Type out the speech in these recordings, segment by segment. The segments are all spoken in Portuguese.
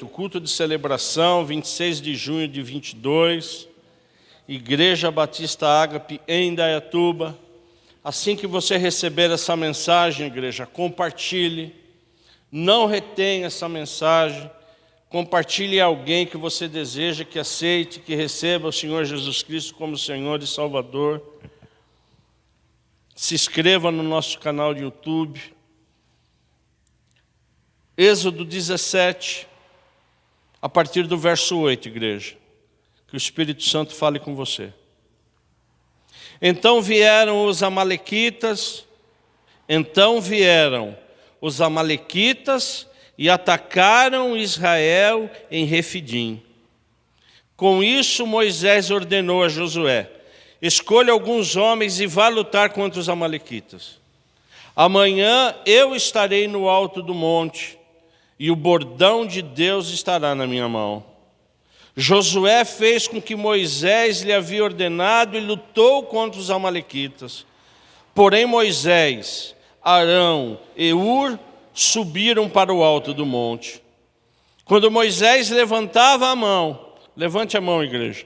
O culto de celebração, 26 de junho de 22, Igreja Batista Ágape em Indaiatuba. Assim que você receber essa mensagem, igreja, compartilhe, não retenha essa mensagem, compartilhe a alguém que você deseja que aceite, que receba o Senhor Jesus Cristo como Senhor e Salvador. Se inscreva no nosso canal de YouTube. Êxodo 17, a partir do verso 8, igreja. Que o Espírito Santo fale com você. Então vieram os amalequitas e atacaram Israel em Refidim. Com isso Moisés ordenou a Josué: escolha alguns homens e vá lutar contra os amalequitas. Amanhã eu estarei no alto do monte, e o bordão de Deus estará na minha mão. Josué fez com que Moisés lhe havia ordenado e lutou contra os amalequitas. Porém Moisés, Arão e Hur subiram para o alto do monte. Quando Moisés levantava a mão, levante a mão, igreja.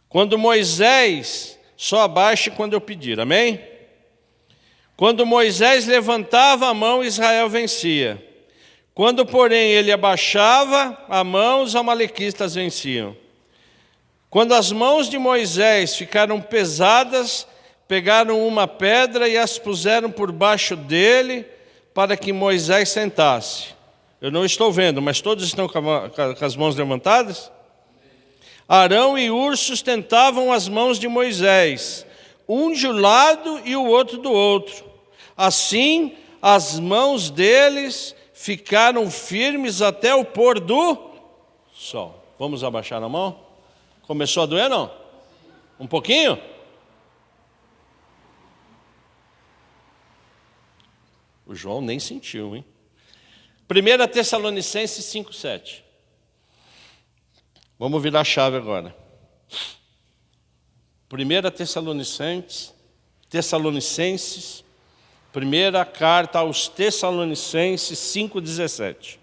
Quando Moisés, só abaixe quando eu pedir, amém? Quando Moisés levantava a mão, Israel vencia. Quando, porém, ele abaixava a mão, os amalequitas venciam. Quando as mãos de Moisés ficaram pesadas, pegaram uma pedra e as puseram por baixo dele, para que Moisés sentasse. Eu não estou vendo, mas todos estão com as mãos levantadas? Arão e Hur sustentavam as mãos de Moisés, um de um lado e o outro do outro. Assim, as mãos deles ficaram firmes até o pôr do sol. Vamos abaixar a mão? Começou a doer, não? Um pouquinho? O João nem sentiu, hein? 1 Tessalonicenses 5:7. Vamos virar a chave agora. 1 Tessalonicenses, primeira carta aos Tessalonicenses 5:17.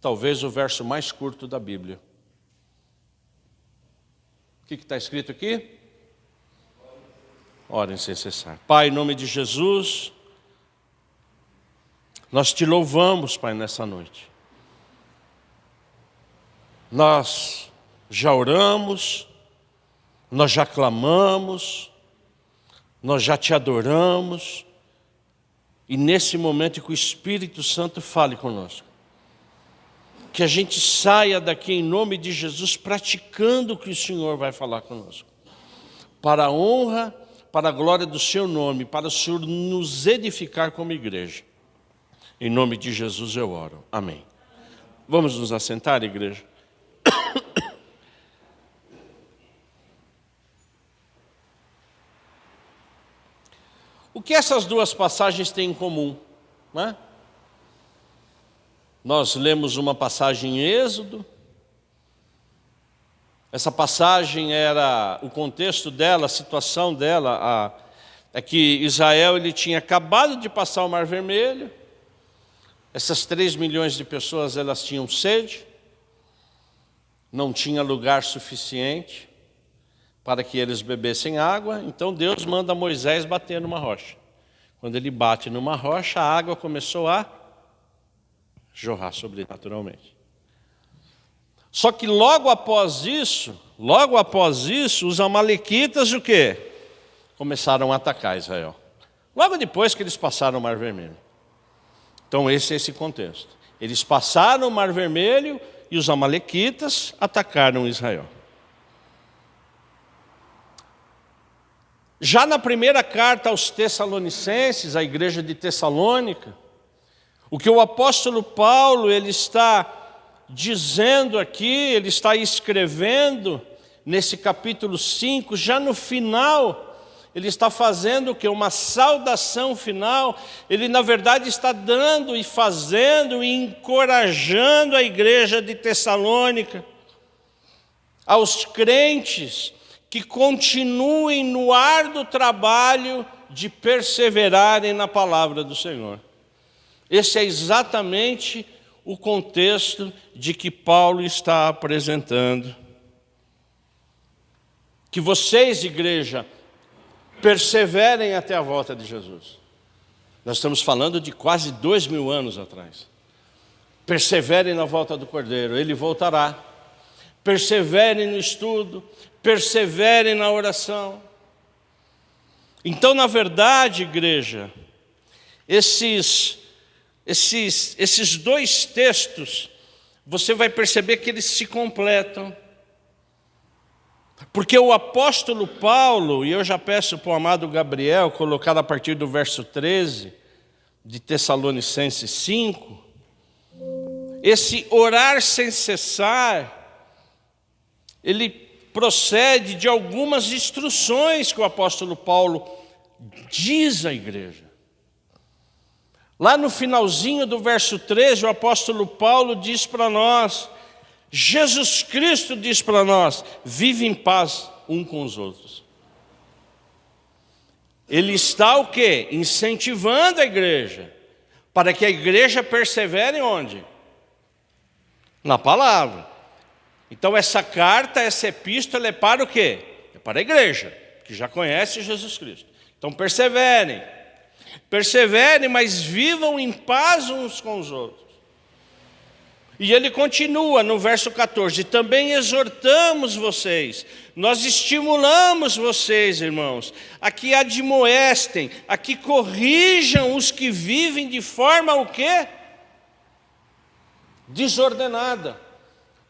Talvez o verso mais curto da Bíblia. O que está escrito aqui? Orem sem cessar. Pai, em nome de Jesus, nós te louvamos, Pai, nessa noite. Nós já oramos, nós já clamamos, nós já te adoramos, e nesse momento que o Espírito Santo fale conosco. Que a gente saia daqui em nome de Jesus praticando o que o Senhor vai falar conosco. Para a honra, para a glória do seu nome, para o Senhor nos edificar como igreja. Em nome de Jesus eu oro. Amém. Vamos nos assentar, igreja? O que essas duas passagens têm em comum? Não é? Nós lemos uma passagem em Êxodo. Essa passagem era, o contexto dela, a situação dela, é que Israel ele tinha acabado de passar o Mar Vermelho. Essas 3 milhões de pessoas, elas tinham sede. Não tinha lugar suficiente para que eles bebessem água. Então Deus manda Moisés bater numa rocha. Quando ele bate numa rocha, a água começou a jorrar sobrenaturalmente. Só que logo após isso, os amalequitas o quê? Começaram a atacar Israel. Logo depois que eles passaram o Mar Vermelho. Então esse é esse contexto. Eles passaram o Mar Vermelho e os amalequitas atacaram Israel. Já na primeira carta aos Tessalonicenses, a igreja de Tessalônica, o que o apóstolo Paulo ele está dizendo aqui, ele está escrevendo nesse capítulo 5, já no final, ele está fazendo o que? Uma saudação final. Ele na verdade está dando e fazendo e encorajando a igreja de Tessalônica, aos crentes que continuem no árduo trabalho de perseverarem na palavra do Senhor. Esse é exatamente o contexto de que Paulo está apresentando. Que vocês, igreja, perseverem até a volta de Jesus. Nós estamos falando de quase 2000 anos atrás. Perseverem na volta do Cordeiro, Ele voltará. Perseverem no estudo, perseverem na oração. Então, na verdade, igreja, esses dois textos, você vai perceber que eles se completam. Porque o apóstolo Paulo, e eu já peço para o amado Gabriel colocar a partir do verso 13, de Tessalonicenses 5, esse orar sem cessar, ele procede de algumas instruções que o apóstolo Paulo diz à igreja. Lá no finalzinho do verso 13, o apóstolo Paulo diz para nós, Jesus Cristo diz para nós, vive em paz um com os outros. Ele está o quê? Incentivando a igreja, para que a igreja persevere onde? Na palavra. Então essa carta, essa epístola é para o quê? É para a igreja, que já conhece Jesus Cristo. Então perseverem, mas vivam em paz uns com os outros. E ele continua no verso 14, também exortamos vocês, nós estimulamos vocês, irmãos, a que admoestem, a que corrijam os que vivem de forma o quê? Desordenada.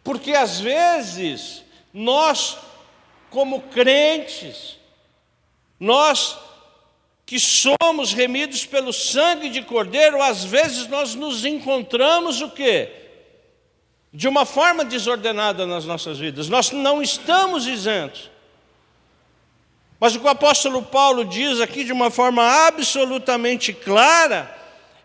Porque às vezes, nós como crentes, nós que somos remidos pelo sangue de Cordeiro, às vezes nós nos encontramos o quê? De uma forma desordenada nas nossas vidas. Nós não estamos isentos. Mas o que o apóstolo Paulo diz aqui de uma forma absolutamente clara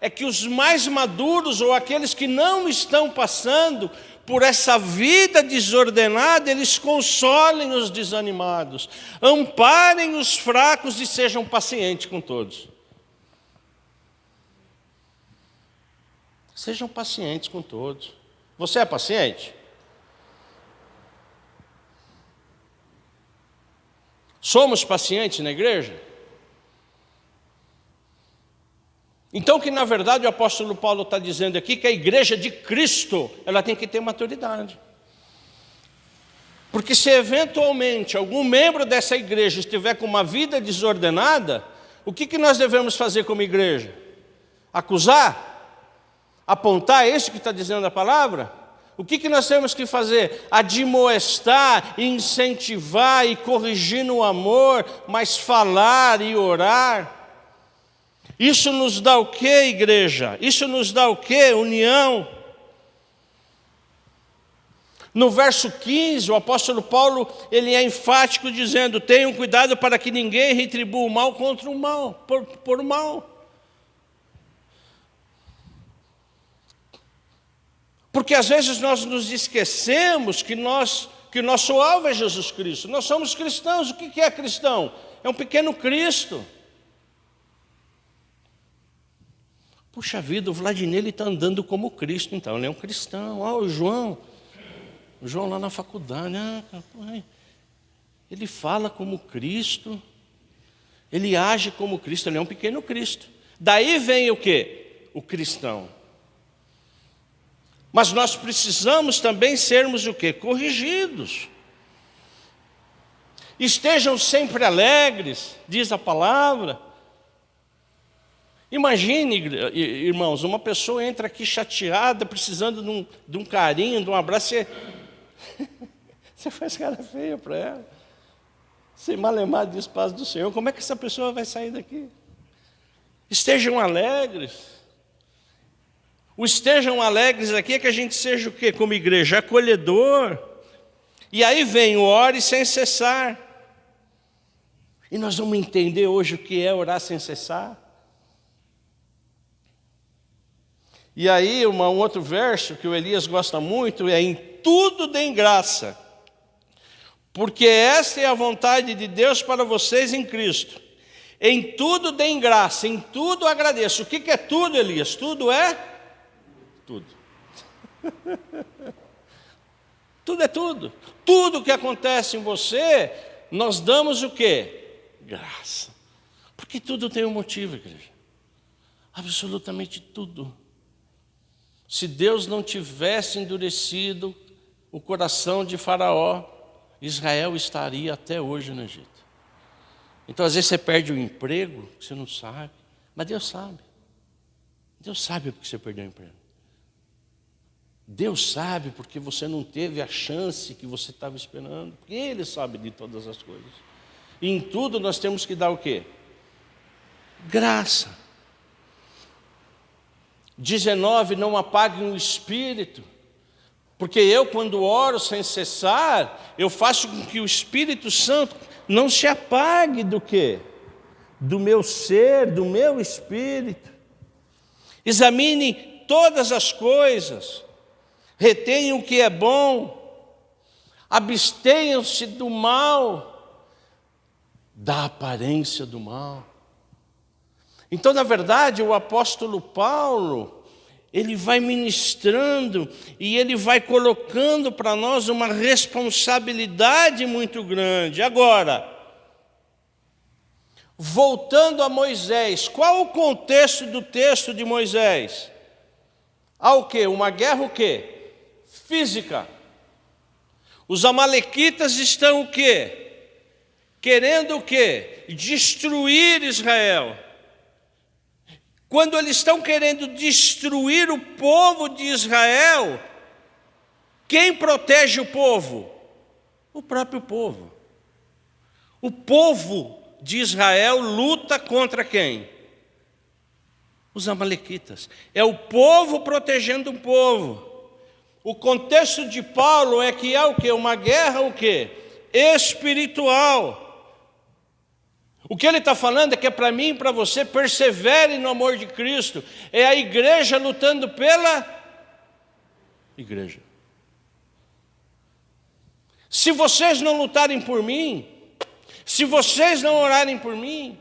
é que os mais maduros, ou aqueles que não estão passando por essa vida desordenada, eles consolem os desanimados, amparem os fracos e sejam pacientes com todos. Sejam pacientes com todos. Você é paciente? Somos pacientes na igreja? Então que na verdade o apóstolo Paulo está dizendo aqui que a igreja de Cristo, ela tem que ter maturidade. Porque se eventualmente algum membro dessa igreja estiver com uma vida desordenada, o que nós devemos fazer como igreja? Acusar? Apontar isso que está dizendo a palavra? O que nós temos que fazer? Admoestar, incentivar e corrigir no amor, mas falar e orar. Isso nos dá o quê, igreja? Isso nos dá o quê? União. No verso 15, o apóstolo Paulo, ele é enfático dizendo, tenham cuidado para que ninguém retribua o mal contra o mal, por mal. Porque às vezes nós nos esquecemos que o nosso alvo é Jesus Cristo. Nós somos cristãos. O que é cristão? É um pequeno Cristo. Puxa vida, o Vladimir está andando como Cristo, então. Ele é um cristão. O João lá na faculdade. Ele fala como Cristo. Ele age como Cristo. Ele é um pequeno Cristo. Daí vem o quê? O cristão. Mas nós precisamos também sermos o quê? Corrigidos. Estejam sempre alegres, diz a palavra. Imagine, irmãos, uma pessoa entra aqui chateada, precisando de um carinho, de um abraço, você faz cara feia para ela. Você malemar diz paz do Senhor, como é que essa pessoa vai sair daqui? Estejam alegres. O estejam alegres aqui é que a gente seja o quê? Como igreja, acolhedor. E aí vem o ore sem cessar. E nós vamos entender hoje o que é orar sem cessar. E aí um outro verso que o Elias gosta muito é em tudo deem graça, porque esta é a vontade de Deus para vocês em Cristo. Em tudo deem graça, em tudo agradeço. O que é tudo, Elias? Tudo é tudo. Tudo é tudo. Tudo que acontece em você, nós damos o quê? Graça. Porque tudo tem um motivo, igreja. Absolutamente tudo. Se Deus não tivesse endurecido o coração de Faraó, Israel estaria até hoje no Egito. Então, às vezes você perde o emprego, você não sabe, mas Deus sabe. Deus sabe porque você perdeu o emprego. Deus sabe porque você não teve a chance que você estava esperando. Porque Ele sabe de todas as coisas. E em tudo nós temos que dar o quê? Graça. 19, não apaguem o espírito. Porque eu, quando oro sem cessar, eu faço com que o Espírito Santo não se apague do quê? Do meu ser, do meu espírito. Examine todas as coisas, retenham o que é bom, abstenham-se do mal, da aparência do mal. Então, na verdade, o apóstolo Paulo, ele vai ministrando e ele vai colocando para nós uma responsabilidade muito grande. Agora, voltando a Moisés, qual o contexto do texto de Moisés? Há o quê? Uma guerra o quê? Física. Os amalequitas estão o quê? Querendo o quê? Destruir Israel. Quando eles estão querendo destruir o povo de Israel, quem protege o povo? O próprio povo. O povo de Israel luta contra quem? Os amalequitas. É o povo protegendo o povo. O contexto de Paulo é que há o quê? Uma guerra o quê? Espiritual. O que ele está falando é que é para mim e para você, persevere no amor de Cristo. É a igreja lutando pela igreja. Se vocês não lutarem por mim, se vocês não orarem por mim,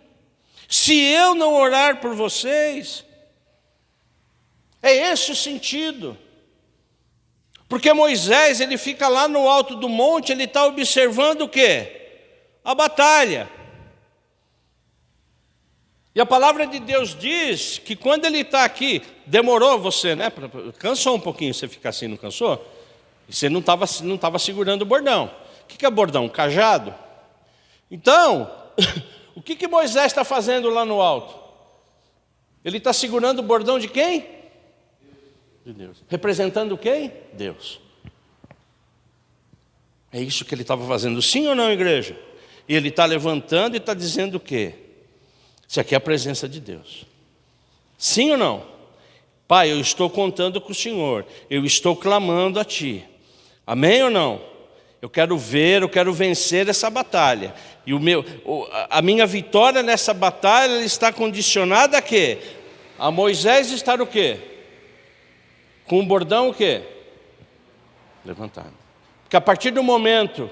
se eu não orar por vocês, é esse o sentido. Porque Moisés, ele fica lá no alto do monte, ele está observando o quê? A batalha. E a palavra de Deus diz que quando ele está aqui, demorou você, né? Cansou um pouquinho, você ficar assim, não cansou? E você não estava segurando o bordão. O que é bordão? Um cajado? Então, o que Moisés está fazendo lá no alto? Ele está segurando o bordão de quem? De Deus. Representando quem? Deus. É isso que ele estava fazendo, sim ou não, igreja? E ele está levantando e está dizendo o quê? Isso aqui é a presença de Deus. Sim ou não? Pai, eu estou contando com o Senhor. Eu estou clamando a Ti. Amém ou não? Eu quero vencer essa batalha. E a minha vitória nessa batalha está condicionada a quê? A Moisés estar o quê? Com o bordão o quê? Levantado. Porque a partir do momento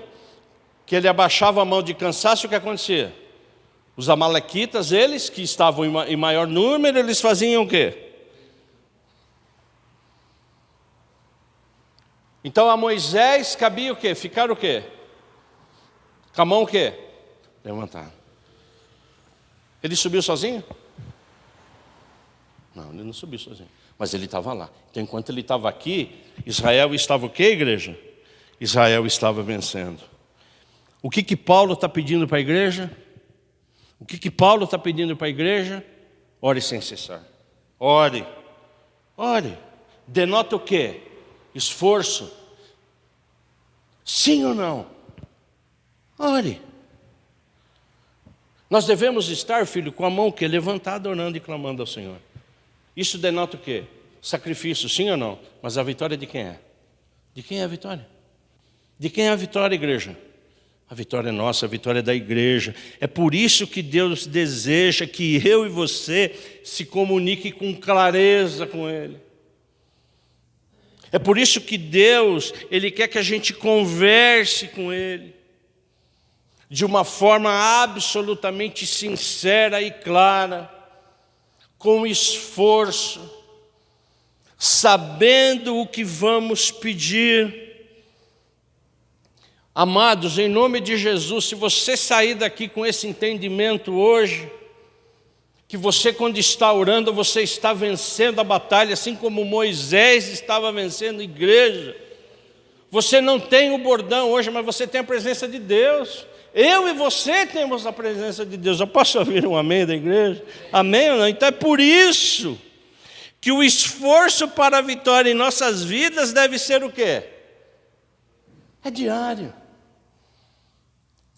que ele abaixava a mão de cansaço, o que acontecia? Os amalequitas, eles que estavam em maior número, eles faziam o quê? Então a Moisés cabia o quê? Ficar o quê? Com a mão o quê? Levantar. Ele subiu sozinho? Não, ele não subiu sozinho. Mas ele estava lá. Então enquanto ele estava aqui, Israel estava o quê, igreja? Israel estava vencendo. O que Paulo está pedindo para a igreja? O que Paulo está pedindo para a igreja? Ore sem cessar. Ore. Ore. Denota o quê? Esforço. Sim ou não? Ore. Nós devemos estar, filho, com a mão que levantada, orando e clamando ao Senhor. Isso denota o quê? Sacrifício, sim ou não? Mas a vitória de quem é? De quem é a vitória? De quem é a vitória, igreja? A vitória é nossa, a vitória é da igreja. É por isso que Deus deseja que eu e você se comunique com clareza com Ele. É por isso que Deus, Ele quer que a gente converse com Ele. de uma forma absolutamente sincera e clara, com esforço, sabendo o que vamos pedir. Amados, em nome de Jesus, se você sair daqui com esse entendimento hoje, que você, quando está orando, você está vencendo a batalha, assim como Moisés estava vencendo a igreja. Você não tem o bordão hoje, mas você tem a presença de Deus. Eu e você temos a presença de Deus. Eu posso ouvir um amém da igreja? Amém ou não? Então é por isso que o esforço para a vitória em nossas vidas deve ser o quê? É diário.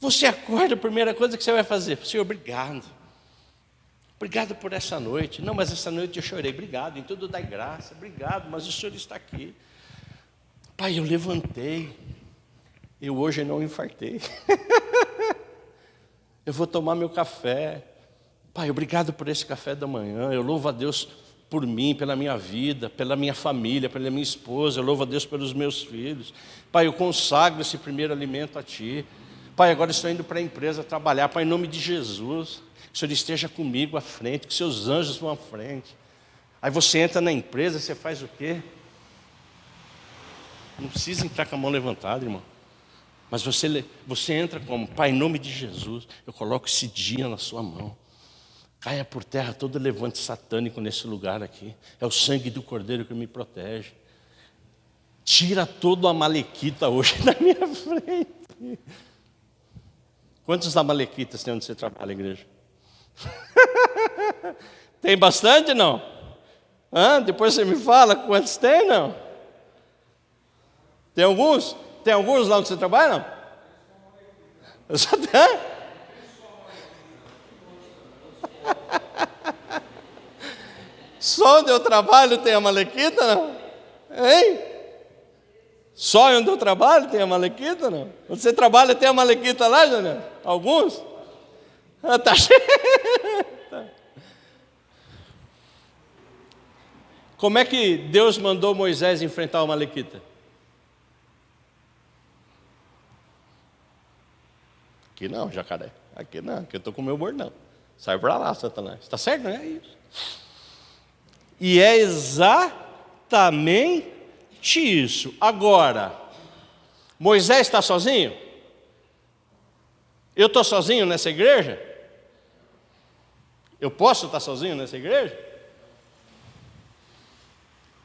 Você acorda, a primeira coisa que você vai fazer: Senhor, obrigado. Obrigado por essa noite. Não, mas essa noite eu chorei. Obrigado, em tudo dai graça. Obrigado, mas o Senhor está aqui. Pai, eu levantei. Eu hoje não infartei. Eu vou tomar meu café. Pai, obrigado por esse café da manhã. Eu louvo a Deus por mim, pela minha vida, pela minha família, pela minha esposa. Eu louvo a Deus pelos meus filhos. Pai, eu consagro esse primeiro alimento a Ti. Pai, agora estou indo para a empresa trabalhar. Pai, em nome de Jesus, que o Senhor esteja comigo à frente, que seus anjos vão à frente. Aí você entra na empresa, você faz o quê? Não precisa entrar com a mão levantada, irmão. Mas você entra como: Pai, em nome de Jesus, eu coloco esse dia na sua mão. Caia por terra todo levante satânico nesse lugar aqui. É o sangue do Cordeiro que me protege. Tira todo o amalequita hoje da minha frente. Quantos amalequitas tem onde você trabalha, igreja? Tem bastante, não? Depois você me fala quantos tem, não? Tem alguns? Tem alguns lá onde você trabalha, não? Eu só tenho. Só onde eu trabalho tem a malequita, não? Hein? Só onde eu trabalho tem a malequita, não? Onde você trabalha tem a malequita lá, Janel? Alguns? Tá cheio. Como é que Deus mandou Moisés enfrentar a malequita? Aqui não, jacaré. Aqui não, aqui eu estou com o meu bordão. Sai para lá, Satanás. Está certo, não é isso? E é exatamente isso. Agora, Moisés está sozinho? Eu estou sozinho nessa igreja? Eu posso estar sozinho nessa igreja?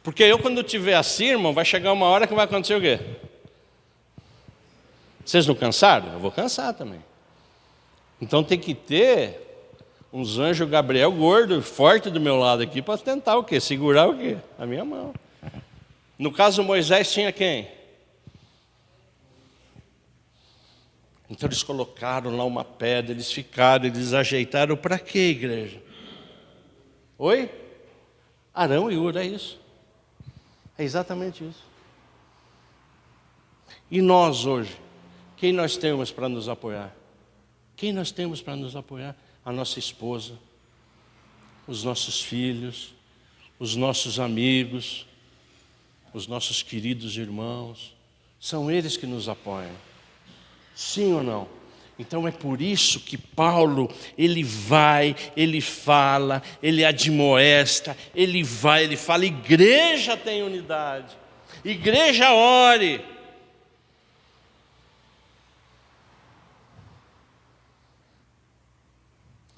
Porque eu, quando tiver assim, irmão, vai chegar uma hora que vai acontecer o quê? Vocês não cansaram? Eu vou cansar também. Então tem que ter uns anjos Gabriel gordo, forte do meu lado aqui, para tentar o quê? Segurar o quê? A minha mão. No caso, Moisés tinha quem? Então eles colocaram lá uma pedra, eles ficaram, eles ajeitaram para quê, igreja? Oi? Arão e Hur, é isso. É exatamente isso. E nós hoje, quem nós temos para nos apoiar? Quem nós temos para nos apoiar? A nossa esposa, os nossos filhos, os nossos amigos, os nossos queridos irmãos. São eles que nos apoiam. Sim ou não? Então é por isso que Paulo, ele vai, ele fala, ele admoesta, ele vai, ele fala: igreja tem unidade, igreja ore.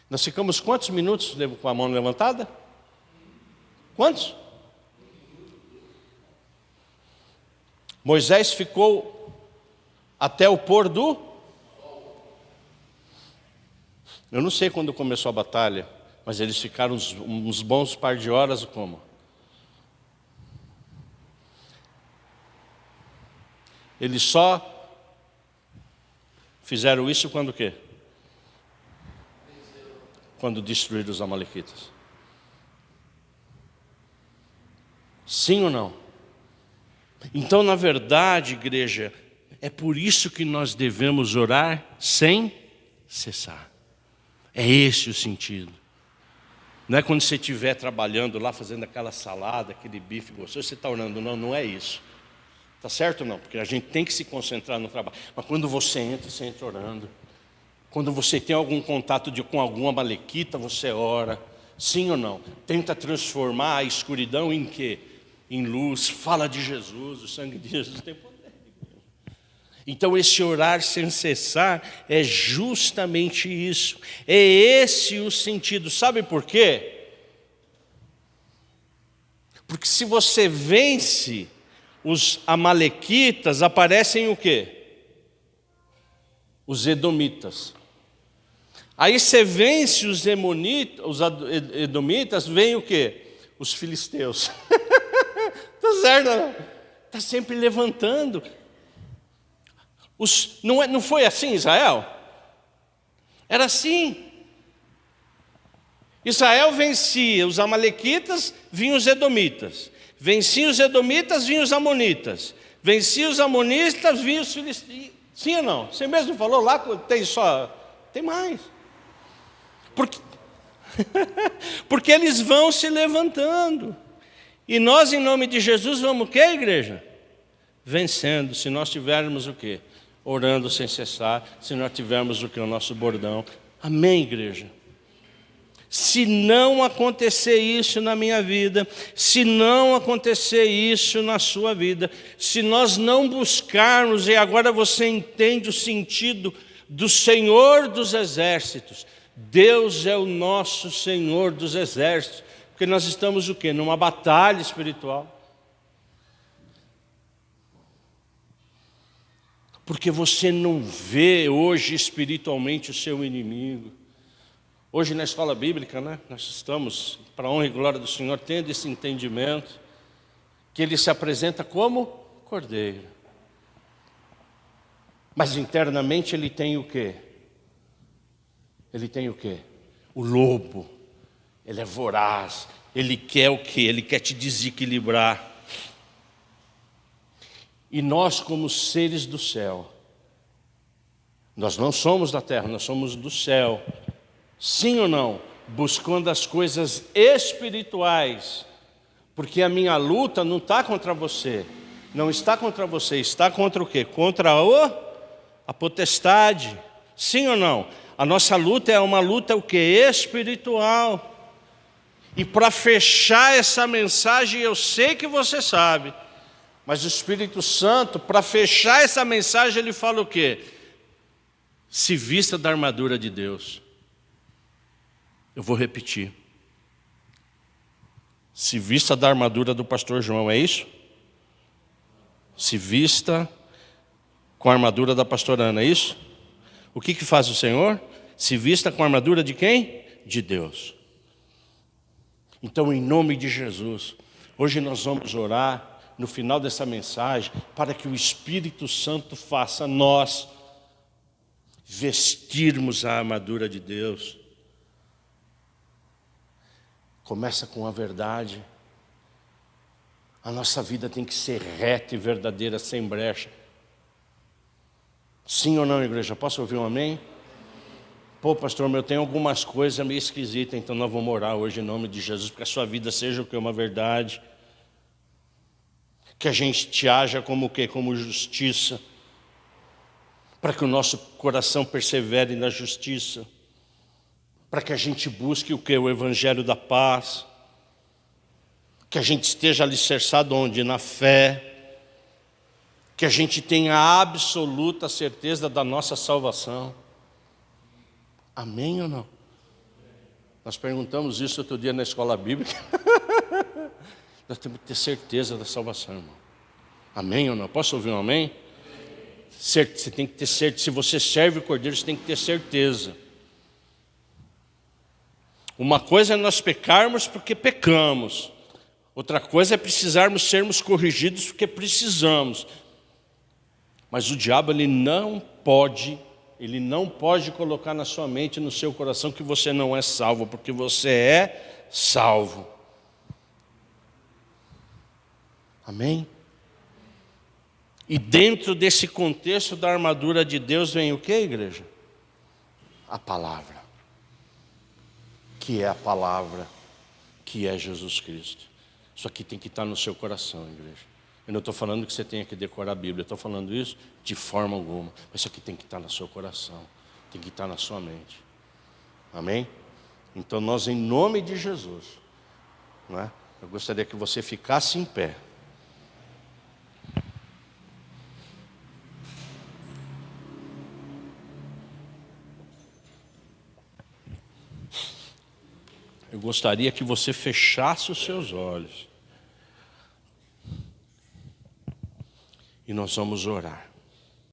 Nós ficamos quantos minutos com a mão levantada? Quantos? Moisés ficou até o pôr do... Eu não sei quando começou a batalha, mas eles ficaram uns bons par de horas como? Eles só fizeram isso quando o quê? Quando destruíram os amalequitas. Sim ou não? Então, na verdade, igreja, é por isso que nós devemos orar sem cessar. É esse o sentido. Não é quando você estiver trabalhando lá, fazendo aquela salada, aquele bife gostoso, você está orando. Não, não é isso. Está certo ou não? Porque a gente tem que se concentrar no trabalho. Mas quando você entra orando. Quando você tem algum contato com alguma amalequita, você ora. Sim ou não? Tenta transformar a escuridão em quê? Em luz. Fala de Jesus, o sangue de Jesus tem poder. Então esse orar sem cessar é justamente isso. É esse o sentido. Sabe por quê? Porque se você vence os amalequitas, aparecem o quê? Os edomitas. Aí você vence os edomitas, vem o quê? Os filisteus. Tá certo, não? Tá sempre levantando. Não foi assim em Israel? Era assim. Israel vencia os amalequitas, vinham os edomitas. Vencia os edomitas, vinham os amonitas. Vencia os amonitas, vinham os filisteus. Sim ou não? Você mesmo falou lá, tem mais. Porque eles vão se levantando. E nós, em nome de Jesus, vamos o quê, igreja? Vencendo, se nós tivermos o quê? Orando sem cessar, se nós tivermos o quê? O nosso bordão. Amém, igreja? Se não acontecer isso na minha vida, se não acontecer isso na sua vida, se nós não buscarmos, e agora você entende o sentido do Senhor dos Exércitos. Deus é o nosso Senhor dos Exércitos, porque nós estamos o quê? Numa batalha espiritual. Porque você não vê hoje espiritualmente o seu inimigo. Hoje na escola bíblica, né, nós estamos, para a honra e glória do Senhor, tendo esse entendimento, que Ele se apresenta como Cordeiro. Mas internamente Ele tem o quê? Ele tem o quê? O lobo. Ele é voraz. Ele quer o quê? Ele quer te desequilibrar. E nós, como seres do céu, nós não somos da terra, nós somos do céu. Sim ou não? Buscando as coisas espirituais. Porque a minha luta não está contra você. Não está contra você, está contra o quê? Contra a potestade. Sim ou não? A nossa luta é uma luta o quê? Espiritual. E para fechar essa mensagem, eu sei que você sabe, mas o Espírito Santo, para fechar essa mensagem, ele fala o quê? Se vista da armadura de Deus. Eu vou repetir. Se vista da armadura do pastor João, é isso? Se vista com a armadura da pastora Ana, é isso? O que faz o Senhor? Se vista com a armadura de quem? De Deus. Então, em nome de Jesus, hoje nós vamos orar no final dessa mensagem para que o Espírito Santo faça nós vestirmos a armadura de Deus. Começa com a verdade. A nossa vida tem que ser reta e verdadeira, sem brecha. Sim ou não, igreja? Posso ouvir um amém? Pô, pastor, eu tenho algumas coisas meio esquisitas, então nós vamos orar hoje em nome de Jesus, para que a sua vida seja o que? Uma verdade. Que a gente te haja como o quê? Como justiça. Para que o nosso coração persevere na justiça. Para que a gente busque o quê? O evangelho da paz. Que a gente esteja alicerçado onde? Na fé. Que a gente tenha a absoluta certeza da nossa salvação. Amém ou não? Nós perguntamos isso outro dia na escola bíblica. Nós temos que ter certeza da salvação, irmão. Amém ou não? Posso ouvir um amém? Você tem que ter certeza. Se você serve o Cordeiro, você tem que ter certeza. Uma coisa é nós pecarmos porque pecamos. Outra coisa é precisarmos sermos corrigidos porque precisamos. Mas o diabo, ele não pode colocar na sua mente, no seu coração, que você não é salvo, porque você é salvo. Amém? E dentro desse contexto da armadura de Deus vem o que, igreja? A palavra. Que é a palavra, que é Jesus Cristo. Isso aqui tem que estar no seu coração, igreja. Eu não estou falando que você tenha que decorar a Bíblia, eu estou falando isso de forma alguma. Mas isso aqui tem que estar no seu coração. Tem que estar na sua mente. Amém? Então nós, em nome de Jesus, não é? Eu gostaria que você ficasse em pé. Eu gostaria que você fechasse os seus olhos. E nós vamos orar.